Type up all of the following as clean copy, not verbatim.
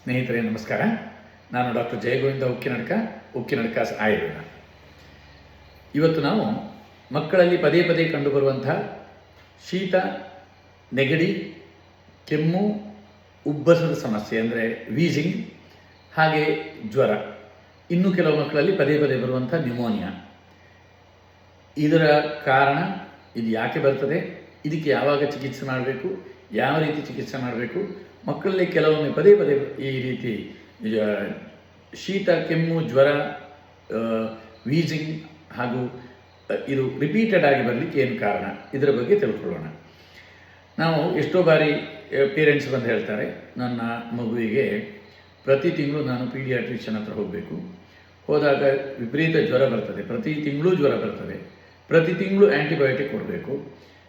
ಸ್ನೇಹಿತರೆ ನಮಸ್ಕಾರ. ನಾನು ಡಾಕ್ಟರ್ ಜಯಗೋವಿಂದ ಉಕ್ಕಿನಡ್ಕ ಆಯುರ್ವೇದ. ಇವತ್ತು ನಾವು ಮಕ್ಕಳಲ್ಲಿ ಪದೇ ಪದೇ ಕಂಡುಬರುವಂತಹ ಶೀತ, ನೆಗಡಿ, ಕೆಮ್ಮು, ಉಬ್ಬಸದ ಸಮಸ್ಯೆ ಅಂದರೆ ವೀಸಿಂಗ್, ಹಾಗೆ ಜ್ವರ, ಇನ್ನು ಕೆಲವು ಮಕ್ಕಳಲ್ಲಿ ಪದೇ ಪದೇ ಬರುವಂಥ ನ್ಯೂಮೋನಿಯಾ, ಇದರ ಕಾರಣ, ಇದು ಯಾಕೆ ಬರ್ತದೆ, ಇದಕ್ಕೆ ಯಾವಾಗ ಚಿಕಿತ್ಸೆ ಮಾಡಬೇಕು, ಯಾವ ರೀತಿ ಚಿಕಿತ್ಸೆ ಮಾಡಬೇಕು, ಮಕ್ಕಳಲ್ಲಿ ಕೆಲವೊಮ್ಮೆ ಪದೇ ಪದೇ ಈ ರೀತಿ ಶೀತ, ಕೆಮ್ಮು, ಜ್ವರ, ವೀಸಿಂಗ್ ಹಾಗೂ ಇದು ರಿಪೀಟೆಡ್ ಆಗಿ ಬರಲಿಕ್ಕೆ ಏನು ಕಾರಣ, ಇದರ ಬಗ್ಗೆ ತಿಳ್ಕೊಳ್ಳೋಣ. ನಾವು ಎಷ್ಟೋ ಬಾರಿ ಪೇರೆಂಟ್ಸ್ ಬಂದು ಹೇಳ್ತಾರೆ, ನನ್ನ ಮಗುವಿಗೆ ಪ್ರತಿ ತಿಂಗಳು ನಾನು ಪೀಡಿಯಾಟ್ರಿಷಿಯನ್ ಹತ್ರ ಹೋಗಬೇಕು, ಹೋದಾಗ ವಿಪರೀತ ಜ್ವರ ಬರ್ತದೆ, ಪ್ರತಿ ತಿಂಗಳು ಜ್ವರ ಬರ್ತದೆ, ಪ್ರತಿ ತಿಂಗಳು ಆ್ಯಂಟಿಬಯೋಟಿಕ್ ಕೊಡಬೇಕು,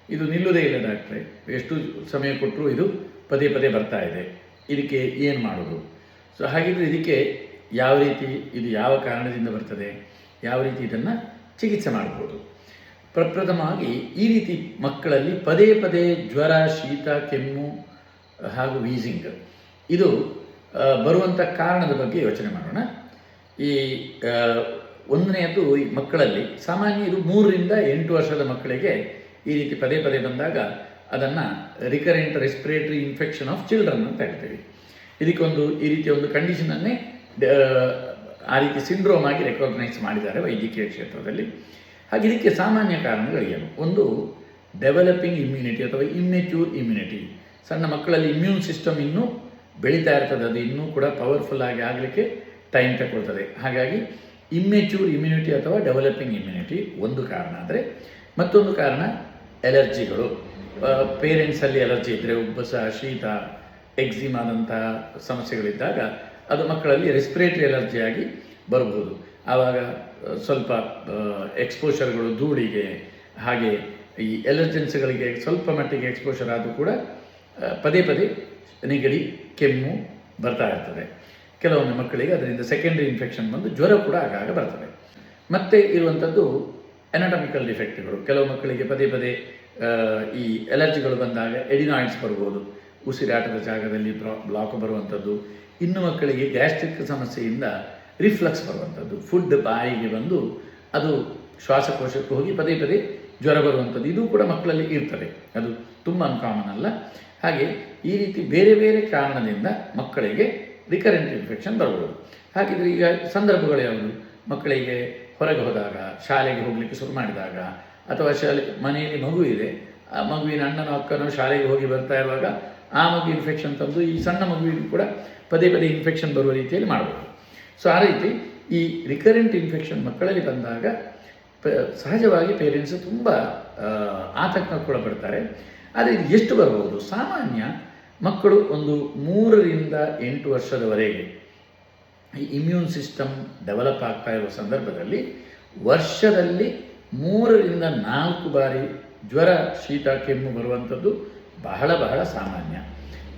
ಇದು ನಿಲ್ಲುವುದೇ ಇಲ್ಲ ಡಾಕ್ಟ್ರೆ, ಎಷ್ಟು ಸಮಯ ಕೊಟ್ಟರೂ ಇದು ಪದೇ ಪದೇ ಬರ್ತಾ ಇದೆ, ಇದಕ್ಕೆ ಏನು ಮಾಡೋದು? ಸೊ ಹಾಗಿದ್ರೆ ಇದಕ್ಕೆ ಯಾವ ರೀತಿ, ಇದು ಯಾವ ಕಾರಣದಿಂದ ಬರ್ತದೆ, ಯಾವ ರೀತಿ ಇದನ್ನು ಚಿಕಿತ್ಸೆ ಮಾಡ್ಬೋದು? ಪ್ರಪ್ರಥಮವಾಗಿ ಈ ರೀತಿ ಮಕ್ಕಳಲ್ಲಿ ಪದೇ ಪದೇ ಜ್ವರ, ಶೀತ, ಕೆಮ್ಮು ಹಾಗೂ ವೀಸಿಂಗ್ ಇದು ಬರುವಂಥ ಕಾರಣದ ಬಗ್ಗೆ ಯೋಚನೆ ಮಾಡೋಣ. ಈ ಒಂದನೆಯದು, ಈ ಮಕ್ಕಳಲ್ಲಿ ಸಾಮಾನ್ಯ ಇದು 3 ರಿಂದ 8 ವರ್ಷದ ಮಕ್ಕಳಿಗೆ ಈ ರೀತಿ ಪದೇ ಪದೇ ಬಂದಾಗ ಅದನ್ನು recurrent respiratory infection of children ಅಂತ ಹೇಳ್ತೀವಿ. ಇದಕ್ಕೊಂದು ಈ ರೀತಿಯ ಒಂದು ಕಂಡೀಷನನ್ನೇ ಆ ರೀತಿ ಸಿಂಡ್ರೋಮ್ ಆಗಿ ರೆಕಾಗ್ನೈಸ್ ಮಾಡಿದ್ದಾರೆ ವೈದ್ಯಕೀಯ ಕ್ಷೇತ್ರದಲ್ಲಿ. ಹಾಗೆ ಇದಕ್ಕೆ ಸಾಮಾನ್ಯ ಕಾರಣಗಳೇನು? ಒಂದು, ಡೆವಲಪಿಂಗ್ ಇಮ್ಯುನಿಟಿ ಅಥವಾ ಇಮ್ಮೆಚ್ಯೂರ್ ಇಮ್ಯುನಿಟಿ. ಸಣ್ಣ ಮಕ್ಕಳಲ್ಲಿ ಇಮ್ಯೂನ್ ಸಿಸ್ಟಮ್ ಇನ್ನೂ ಬೆಳೀತಾ ಇರ್ತದೆ, ಅದು ಇನ್ನೂ ಕೂಡ ಪವರ್ಫುಲ್ ಆಗಿ ಆಗಲಿಕ್ಕೆ ಟೈಮ್ ತಗೊಳ್ತದೆ. ಹಾಗಾಗಿ ಇಮ್ಮೆಚ್ಯೂರ್ ಇಮ್ಯುನಿಟಿ ಅಥವಾ ಡೆವಲಪಿಂಗ್ ಇಮ್ಯುನಿಟಿ ಒಂದು ಕಾರಣ. ಆದರೆ ಮತ್ತೊಂದು ಕಾರಣ ಎಲರ್ಜಿಗಳು. ಪೇರೆಂಟ್ಸಲ್ಲಿ ಎಲರ್ಜಿ ಇದ್ದರೆ, ಉಬ್ಬಸ, ಶೀತ, ಎಕ್ಸಿಮಾದಂಥ ಸಮಸ್ಯೆಗಳಿದ್ದಾಗ ಅದು ಮಕ್ಕಳಲ್ಲಿ ರೆಸ್ಪಿರೇಟರಿ ಎಲರ್ಜಿಯಾಗಿ ಬರಬಹುದು. ಆವಾಗ ಸ್ವಲ್ಪ ಎಕ್ಸ್ಪೋಷರ್ಗಳು, ಧೂಳಿಗೆ ಹಾಗೆ ಈ ಎಲರ್ಜೆನ್ಸ್ಗಳಿಗೆ ಸ್ವಲ್ಪ ಮಟ್ಟಿಗೆ ಎಕ್ಸ್ಪೋಷರ್ ಆದರೂ ಕೂಡ ಪದೇ ಪದೇ ನೆಗಡಿ, ಕೆಮ್ಮು ಬರ್ತಾ ಇರ್ತದೆ. ಕೆಲವೊಂದು ಮಕ್ಕಳಿಗೆ ಅದರಿಂದ ಸೆಕೆಂಡರಿ ಇನ್ಫೆಕ್ಷನ್ ಬಂದು ಜ್ವರ ಕೂಡ ಆಗಾಗ ಬರ್ತದೆ. ಮತ್ತು ಇರುವಂಥದ್ದು ಎನಾಟಮಿಕಲ್ ಡಿಫೆಕ್ಟ್ಗಳು. ಕೆಲವು ಮಕ್ಕಳಿಗೆ ಪದೇ ಪದೇ ಈ ಎಲರ್ಜಿಗಳು ಬಂದಾಗ ಎಡಿನಾಯ್ಡ್ಸ್ ಬರ್ಬೋದು, ಉಸಿರಾಟದ ಜಾಗದಲ್ಲಿ ಬ್ಲಾಕ್ ಬರುವಂಥದ್ದು. ಇನ್ನು ಮಕ್ಕಳಿಗೆ ಗ್ಯಾಸ್ಟ್ರಿಕ್ ಸಮಸ್ಯೆಯಿಂದ ರಿಫ್ಲಕ್ಸ್ ಬರುವಂಥದ್ದು, ಫುಡ್ ಬಾಯಿಗೆ ಬಂದು ಅದು ಶ್ವಾಸಕೋಶಕ್ಕೆ ಹೋಗಿ ಪದೇ ಪದೇ ಜ್ವರ ಬರುವಂಥದ್ದು, ಇದು ಕೂಡ ಮಕ್ಕಳಲ್ಲಿ ಇರ್ತದೆ, ಅದು ತುಂಬ ಅನ್ಕಾಮನ್ ಅಲ್ಲ. ಹಾಗೆ ಈ ರೀತಿ ಬೇರೆ ಬೇರೆ ಕಾರಣದಿಂದ ಮಕ್ಕಳಿಗೆ ರಿಕರೆಂಟ್ ಇನ್ಫೆಕ್ಷನ್ ಬರ್ಬೋದು. ಹಾಗಿದ್ರೆ ಈಗ ಸಂದರ್ಭಗಳು ಯಾವುದು? ಮಕ್ಕಳಿಗೆ ಹೊರಗೆ ಹೋದಾಗ, ಶಾಲೆಗೆ ಹೋಗಲಿಕ್ಕೆ ಶುರು ಮಾಡಿದಾಗ, ಅಥವಾ ಮನೆಯಲ್ಲಿ ಮಗು ಇದೆ, ಆ ಮಗುವಿನ ಅಣ್ಣನೋ ಅಕ್ಕನೋ ಶಾಲೆಗೆ ಹೋಗಿ ಬರ್ತಾ ಇರುವಾಗ ಆ ಮಗು ಇನ್ಫೆಕ್ಷನ್ ತಂದು ಈ ಸಣ್ಣ ಮಗುವಿಗೂ ಕೂಡ ಪದೇ ಪದೇ ಇನ್ಫೆಕ್ಷನ್ ಬರುವ ರೀತಿಯಲ್ಲಿ ಮಾಡ್ಬೋದು. ಸೊ ಆ ರೀತಿ ಈ ರಿಕರೆಂಟ್ ಇನ್ಫೆಕ್ಷನ್ ಮಕ್ಕಳಲ್ಲಿ ಬಂದಾಗ ಸಹಜವಾಗಿ ಪೇರೆಂಟ್ಸ್ ತುಂಬ ಆತಂಕಕ್ಕೊಳಪಡ್ತಾರೆ. ಆದರೆ ಇದು ಎಷ್ಟು ಬರ್ಬೋದು? ಸಾಮಾನ್ಯ ಮಕ್ಕಳು ಒಂದು 3 ರಿಂದ 8 ವರ್ಷದವರೆಗೆ ಈ ಇಮ್ಯೂನ್ ಸಿಸ್ಟಮ್ ಡೆವಲಪ್ ಆಗ್ತಾ ಇರುವ ಸಂದರ್ಭದಲ್ಲಿ ವರ್ಷದಲ್ಲಿ 3 ರಿಂದ 4 ಬಾರಿ ಜ್ವರ, ಶೀತ, ಕೆಮ್ಮು ಬರುವಂಥದ್ದು ಬಹಳ ಬಹಳ ಸಾಮಾನ್ಯ.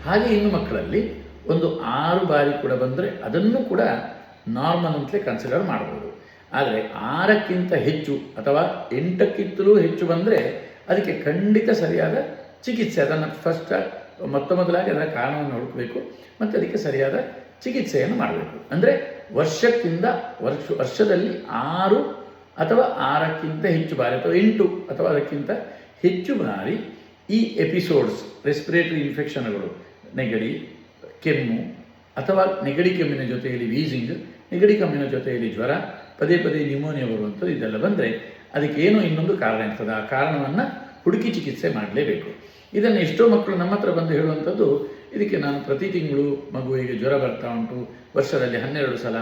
ಹಾಗೆ ಇನ್ನು ಮಕ್ಕಳಲ್ಲಿ ಒಂದು 6 ಬಾರಿ ಕೂಡ ಬಂದರೆ ಅದನ್ನು ಕೂಡ ನಾರ್ಮಲ್ ಅಂತಲೇ ಕನ್ಸಿಡರ್ ಮಾಡ್ಬೋದು. ಆದರೆ 6ಕ್ಕಿಂತ ಹೆಚ್ಚು ಅಥವಾ 8ಕ್ಕಿಂತಲೂ ಹೆಚ್ಚು ಬಂದರೆ ಅದಕ್ಕೆ ಖಂಡಿತ ಸರಿಯಾದ ಚಿಕಿತ್ಸೆ, ಅದನ್ನು ಮೊದಲಾಗಿ ಅದರ ಕಾರಣವನ್ನು ಹುಡುಕಬೇಕು ಮತ್ತು ಅದಕ್ಕೆ ಸರಿಯಾದ ಚಿಕಿತ್ಸೆಯನ್ನು ಮಾಡಬೇಕು. ಅಂದರೆ ವರ್ಷದಲ್ಲಿ 6 ಅಥವಾ 6ಕ್ಕಿಂತ ಹೆಚ್ಚು ಬಾರಿ ಅಥವಾ 8 ಅಥವಾ ಅದಕ್ಕಿಂತ ಹೆಚ್ಚು ಬಾರಿ ಈ ಎಪಿಸೋಡ್ಸ್, ರೆಸ್ಪಿರೇಟರಿ ಇನ್ಫೆಕ್ಷನ್ಗಳು, ನೆಗಡಿ, ಕೆಮ್ಮು ಅಥವಾ ನೆಗಡಿ ಕೆಮ್ಮಿನ ಜೊತೆಯಲ್ಲಿ ವೀಸಿಂಗ್, ನೆಗಡಿ ಕೆಮ್ಮಿನ ಜೊತೆಯಲ್ಲಿ ಜ್ವರ, ಪದೇ ಪದೇ ನ್ಯೂಮೋನಿಯಾ ಬರುವಂಥದ್ದು, ಇದೆಲ್ಲ ಬಂದರೆ ಅದಕ್ಕೆ ಏನೋ ಇನ್ನೊಂದು ಕಾರಣ ಇರ್ತದೆ. ಆ ಕಾರಣವನ್ನು ಹುಡುಕಿ ಚಿಕಿತ್ಸೆ ಮಾಡಲೇಬೇಕು. ಇದನ್ನು ಎಷ್ಟೋ ಮಕ್ಕಳು ನಮ್ಮ ಹತ್ರ ಬಂದು ಹೇಳುವಂಥದ್ದು, ಇದಕ್ಕೆ ನಾನು ಪ್ರತಿ ತಿಂಗಳು ಮಗುವಿಗೆ ಜ್ವರ ಬರ್ತಾ ಉಂಟು, ವರ್ಷದಲ್ಲಿ 12 ಸಲ,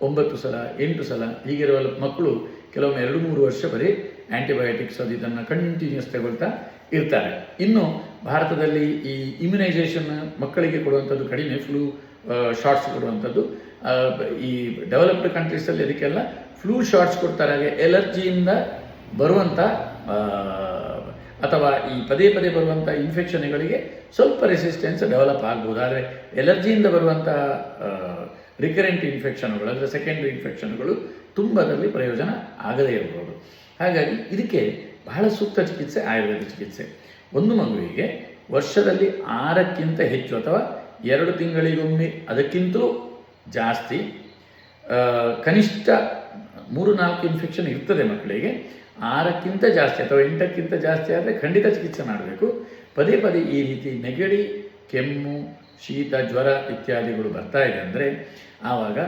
9 ಸಲ, 8 ಸಲ ಹೀಗಿರುವ ಮಕ್ಕಳು ಕೆಲವೊಮ್ಮೆ 2-3 ವರ್ಷ ಬರೀ ಆ್ಯಂಟಿಬಯೋಟಿಕ್ಸ್ ಅದು ಇದನ್ನು ಕಂಟಿನ್ಯೂಸ್ ತಗೊಳ್ತಾ ಇರ್ತಾರೆ. ಇನ್ನು ಭಾರತದಲ್ಲಿ ಈ ಇಮ್ಯುನೈಸೇಷನ್ ಮಕ್ಕಳಿಗೆ ಕೊಡುವಂಥದ್ದು ಕಡಿಮೆ, ಫ್ಲೂ ಶಾಟ್ಸ್ ಕೊಡುವಂಥದ್ದು. ಈ ಡೆವಲಪ್ಡ್ ಕಂಟ್ರೀಸಲ್ಲಿ ಅದಕ್ಕೆಲ್ಲ ಫ್ಲೂ ಶಾಟ್ಸ್ ಕೊಡ್ತಾರೆ. ಹಾಗೆ ಎಲರ್ಜಿಯಿಂದ ಬರುವಂಥ ಅಥವಾ ಈ ಪದೇ ಪದೇ ಬರುವಂಥ ಇನ್ಫೆಕ್ಷನ್ಗಳಿಗೆ ಸ್ವಲ್ಪ ರೆಸಿಸ್ಟೆನ್ಸ್ ಡೆವಲಪ್ ಆಗ್ಬೋದು. ಆದರೆ ಎಲರ್ಜಿಯಿಂದ ಬರುವಂಥ ರಿಕರೆಂಟ್ ಇನ್ಫೆಕ್ಷನ್ಗಳು ಅಂದರೆ ಸೆಕೆಂಡ್ರಿ ಇನ್ಫೆಕ್ಷನ್ಗಳು ತುಂಬದಲ್ಲಿ ಪ್ರಯೋಜನ ಆಗದೇ ಇರ್ಬೋದು. ಹಾಗಾಗಿ ಇದಕ್ಕೆ ಬಹಳ ಸೂಕ್ತ ಚಿಕಿತ್ಸೆ ಆಯುರ್ವೇದ ಚಿಕಿತ್ಸೆ. ಒಂದು ಮಗುವಿಗೆ ವರ್ಷದಲ್ಲಿ 6ಕ್ಕಿಂತ ಹೆಚ್ಚು ಅಥವಾ 2 ತಿಂಗಳಿಗೊಮ್ಮೆ ಅದಕ್ಕಿಂತಲೂ ಜಾಸ್ತಿ ಕನಿಷ್ಠ 3-4 ಇನ್ಫೆಕ್ಷನ್ ಇರ್ತದೆ ಮಕ್ಕಳಿಗೆ. 6ಕ್ಕಿಂತ ಜಾಸ್ತಿ ಅಥವಾ 8ಕ್ಕಿಂತ ಜಾಸ್ತಿ ಆದರೆ ಖಂಡಿತ ಚಿಕಿತ್ಸೆ ಮಾಡಬೇಕು. ಪದೇ ಪದೇ ಈ ರೀತಿ ನೆಗಡಿ, ಕೆಮ್ಮು, ಶೀತ, ಜ್ವರ ಇತ್ಯಾದಿಗಳು ಬರ್ತಾ ಇದೆ ಅಂದರೆ ಆವಾಗ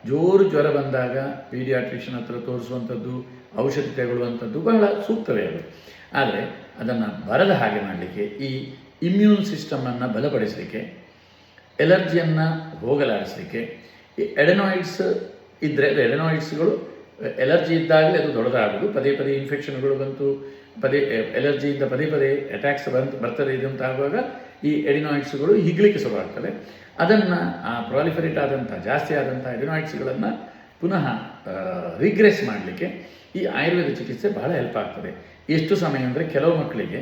ಜೋರು ಜ್ವರ ಬಂದಾಗ ಪೀಡಿಯಾಟ್ರಿಷನ್ ಹತ್ರ ತೋರಿಸುವಂಥದ್ದು, ಔಷಧಿ ತಗೊಳ್ಳುವಂಥದ್ದು ಬಹಳ ಸೂಕ್ತವೇ ಅದು. ಆದರೆ ಅದನ್ನು ಬರದ ಹಾಗೆ ಮಾಡಲಿಕ್ಕೆ, ಈ ಇಮ್ಯೂನ್ ಸಿಸ್ಟಮನ್ನು ಬಲಪಡಿಸಲಿಕ್ಕೆ, ಎಲರ್ಜಿಯನ್ನು ಹೋಗಲಾಡಿಸಲಿಕ್ಕೆ, ಈ ಎಡೆನಾಯ್ಡ್ಸ್ ಇದ್ದರೆ ಅದು ಎಡೆನಾಯ್ಡ್ಸ್ಗಳು ಎಲರ್ಜಿ ಇದ್ದಾಗಲೇ ಅದು ದೊಡ್ಡದಾಗೋದು. ಪದೇ ಪದೇ ಇನ್ಫೆಕ್ಷನ್ಗಳು ಬಂತು, ಎಲರ್ಜಿಯಿಂದ ಪದೇ ಪದೇ ಅಟ್ಯಾಕ್ಸ್ ಬರ್ತದೆ. ಇದಂತ ಆಗುವಾಗ ಈ ಎಡಿನಾಯ್ಡ್ಸ್ಗಳು ಹಿಗ್ಲಿಕ್ಕೆ ಶುರುವಾಗ್ತದೆ. ಅದನ್ನು ಆ ಪ್ರಾಲಿಫರೇಟ್ ಆದಂಥ ಜಾಸ್ತಿ ಆದಂಥ ಎಡಿನಾಯ್ಡ್ಸ್ಗಳನ್ನು ಪುನಃ ರಿಗ್ರೆಸ್ ಮಾಡಲಿಕ್ಕೆ ಈ ಆಯುರ್ವೇದ ಚಿಕಿತ್ಸೆ ಬಹಳ ಹೆಲ್ಪ್ ಆಗ್ತದೆ. ಎಷ್ಟು ಸಮಯ ಅಂದರೆ ಕೆಲವು ಮಕ್ಕಳಿಗೆ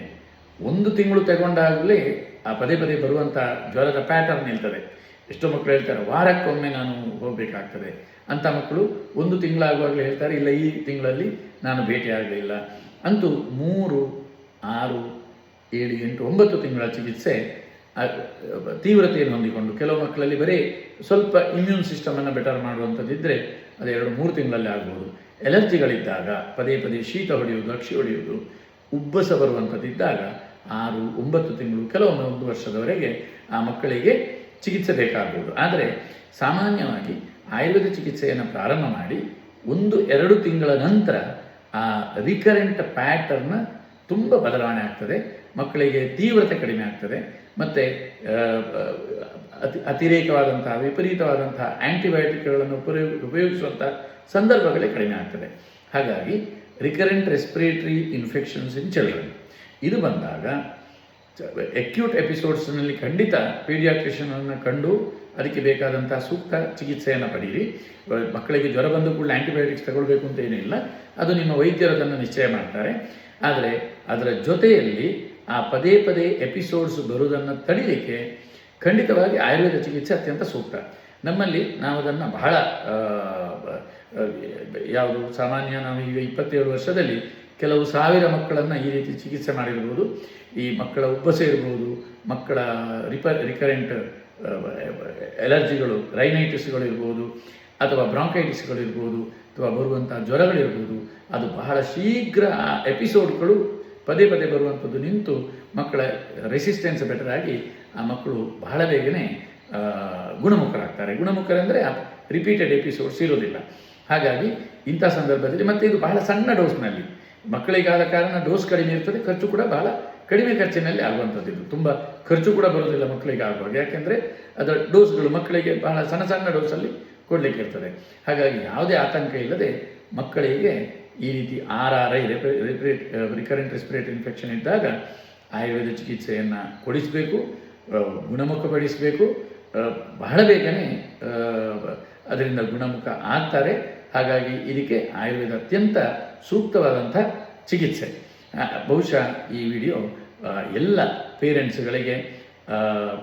1 ತಿಂಗಳು ತಗೊಂಡಾಗಲೇ ಆ ಪದೇ ಪದೇ ಬರುವಂಥ ಜ್ವರದ ಪ್ಯಾಟರ್ನ್ ನಿಲ್ತದೆ. ಎಷ್ಟೋ ಮಕ್ಕಳು ಹೇಳ್ತಾರೆ ವಾರಕ್ಕೊಮ್ಮೆ ನಾನು ಹೋಗಬೇಕಾಗ್ತದೆ ಅಂಥ ಮಕ್ಕಳು 1 ತಿಂಗಳಾಗುವಾಗಲೇ ಹೇಳ್ತಾರೆ ಇಲ್ಲ ಈ ತಿಂಗಳಲ್ಲಿ ನಾನು ಭೇಟಿಯಾಗಲಿಲ್ಲ. ಅಂತೂ 3, 6, 7, 8, 9 ತಿಂಗಳ ಚಿಕಿತ್ಸೆ ತೀವ್ರತೆಯನ್ನು ಹೊಂದಿಕೊಂಡು ಕೆಲವು ಮಕ್ಕಳಲ್ಲಿ ಬರೀ ಸ್ವಲ್ಪ ಇಮ್ಯೂನ್ ಸಿಸ್ಟಮನ್ನು ಬೆಟರ್ ಮಾಡುವಂಥದ್ದಿದ್ದರೆ ಅದು 2-3 ತಿಂಗಳಲ್ಲಿ ಆಗ್ಬೋದು. ಎಲರ್ಜಿಗಳಿದ್ದಾಗ ಪದೇ ಪದೇ ಶೀತ ಹೊಡೆಯುವುದು, ಅಕ್ಷಿ ಹೊಡೆಯುವುದು, ಉಬ್ಬಸ ಬರುವಂಥದ್ದಿದ್ದಾಗ 6-9 ತಿಂಗಳು, ಕೆಲವೊಮ್ಮೆ 1 ವರ್ಷದವರೆಗೆ ಆ ಮಕ್ಕಳಿಗೆ ಚಿಕಿತ್ಸೆ ಬೇಕಾಗ್ಬೋದು. ಆದರೆ ಸಾಮಾನ್ಯವಾಗಿ ಆಯುರ್ವೇದ ಚಿಕಿತ್ಸೆಯನ್ನು ಪ್ರಾರಂಭ ಮಾಡಿ 1-2 ತಿಂಗಳ ನಂತರ ಆ ರಿಕರೆಂಟ್ ಪ್ಯಾಟರ್ನ್ ತುಂಬ ಬದಲಾವಣೆ ಆಗ್ತದೆ. ಮಕ್ಕಳಿಗೆ ತೀವ್ರತೆ ಕಡಿಮೆ ಆಗ್ತದೆ ಮತ್ತು ಅತಿರೇಕವಾದಂತಹ ವಿಪರೀತವಾದಂತಹ ಆ್ಯಂಟಿಬಯೋಟಿಕ್ಗಳನ್ನು ಉಪಯೋಗಿಸುವಂಥ ಸಂದರ್ಭಗಳೇ ಕಡಿಮೆ ಆಗ್ತದೆ. ಹಾಗಾಗಿ recurrent respiratory infections in children ಇದು ಬಂದಾಗ ಅಕ್ಯೂಟ್ ಎಪಿಸೋಡ್ಸ್ನಲ್ಲಿ ಖಂಡಿತ ಪೀಡಿಯಾಟ್ರಿಷನನ್ನು ಕಂಡು ಅದಕ್ಕೆ ಬೇಕಾದಂಥ ಸೂಕ್ತ ಚಿಕಿತ್ಸೆಯನ್ನು ಪಡೀರಿ. ಮಕ್ಕಳಿಗೆ ಜ್ವರ ಬಂದ ಕೂಡಲೇ ಆ್ಯಂಟಿಬಯೋಟಿಕ್ಸ್ ತಗೊಳ್ಬೇಕು ಅಂತ ಏನಿಲ್ಲ, ಅದು ನಿಮ್ಮ ವೈದ್ಯರದನ್ನು ನಿಶ್ಚಯ ಮಾಡ್ತಾರೆ. ಆದರೆ ಅದರ ಜೊತೆಯಲ್ಲಿ ಆ ಪದೇ ಪದೇ ಎಪಿಸೋಡ್ಸ್ ಬರುವುದನ್ನು ತಡಿಲಿಕ್ಕೆ ಖಂಡಿತವಾಗಿ ಆಯುರ್ವೇದ ಚಿಕಿತ್ಸೆ ಅತ್ಯಂತ ಸೂಕ್ತ. ನಮ್ಮಲ್ಲಿ ನಾವು ಅದನ್ನು ಬಹಳ ಯಾವುದು ಸಾಮಾನ್ಯ ನಾವು ಈಗ 27 ವರ್ಷದಲ್ಲಿ ಕೆಲವು ಸಾವಿರ ಮಕ್ಕಳನ್ನು ಈ ರೀತಿ ಚಿಕಿತ್ಸೆ ಮಾಡಿರ್ಬೋದು. ಈ ಮಕ್ಕಳ ಉಬ್ಬಸ ಇರ್ಬೋದು, ಮಕ್ಕಳ ರಿಕರೆಂಟ್ ಎಲರ್ಜಿಗಳು, ರೈನೈಟಿಸ್ಗಳು ಇರ್ಬೋದು, ಅಥವಾ ಬ್ರಾಂಕೈಟಿಸ್ಗಳು ಇರ್ಬೋದು, ಅಥವಾ ಬರುವಂಥ ಜ್ವರಗಳಿರ್ಬೋದು, ಅದು ಬಹಳ ಶೀಘ್ರ ಆ ಎಪಿಸೋಡ್ಗಳು ಪದೇ ಪದೇ ಬರುವಂಥದ್ದು ನಿಂತು ಮಕ್ಕಳ ರೆಸಿಸ್ಟೆನ್ಸ್ ಬೆಟರ್ ಆಗಿ ಆ ಮಕ್ಕಳು ಬಹಳ ಬೇಗನೆ ಗುಣಮುಖರಾಗ್ತಾರೆ. ಗುಣಮುಖರೆಂದರೆ ರಿಪೀಟೆಡ್ ಎಪಿಸೋಡ್ಸ್ ಇರೋದಿಲ್ಲ. ಹಾಗಾಗಿ ಇಂಥ ಸಂದರ್ಭದಲ್ಲಿ ಮತ್ತು ಇದು ಬಹಳ ಸಣ್ಣ ಡೋಸ್ನಲ್ಲಿ ಮಕ್ಕಳಿಗಾದ ಕಾರಣ ಡೋಸ್ ಕಡಿಮೆ ಇರ್ತದೆ, ಖರ್ಚು ಕೂಡ ಬಹಳ ಕಡಿಮೆ ಖರ್ಚಿನಲ್ಲಿ ಆಗುವಂಥದ್ದು. ಇದು ತುಂಬ ಖರ್ಚು ಕೂಡ ಬರೋದಿಲ್ಲ ಮಕ್ಕಳಿಗೆ ಆಗುವಾಗ, ಯಾಕೆಂದರೆ ಅದರ ಡೋಸ್ಗಳು ಮಕ್ಕಳಿಗೆ ಬಹಳ ಸಣ್ಣ ಸಣ್ಣ ಡೋಸಲ್ಲಿ ಕೊಡಲಿಕ್ಕೆ ಇರ್ತದೆ. ಹಾಗಾಗಿ ಯಾವುದೇ ಆತಂಕ ಇಲ್ಲದೆ ಮಕ್ಕಳಿಗೆ ಈ ರೀತಿ RRI ರಿಕರೆಂಟ್ ರೆಸ್ಪಿರೇಟರಿ ಇನ್ಫೆಕ್ಷನ್ ಇದ್ದಾಗ ಆಯುರ್ವೇದ ಚಿಕಿತ್ಸೆಯನ್ನು ಕೊಡಿಸಬೇಕು, ಗುಣಮುಖಪಡಿಸಬೇಕು. ಬಹಳ ಬೇಗನೆ ಅದರಿಂದ ಗುಣಮುಖ ಆಗ್ತಾರೆ. ಹಾಗಾಗಿ ಇದಕ್ಕೆ ಆಯುರ್ವೇದ ಅತ್ಯಂತ ಸೂಕ್ತವಾದಂಥ ಚಿಕಿತ್ಸೆ. ಬಹುಶಃ ಈ ವಿಡಿಯೋ ಎಲ್ಲ ಪೇರೆಂಟ್ಸ್ಗಳಿಗೆ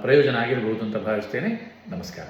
ಪ್ರಯೋಜನ ಆಗಿರ್ಬೋದು ಅಂತ ಭಾವಿಸ್ತೇನೆ. ನಮಸ್ಕಾರ.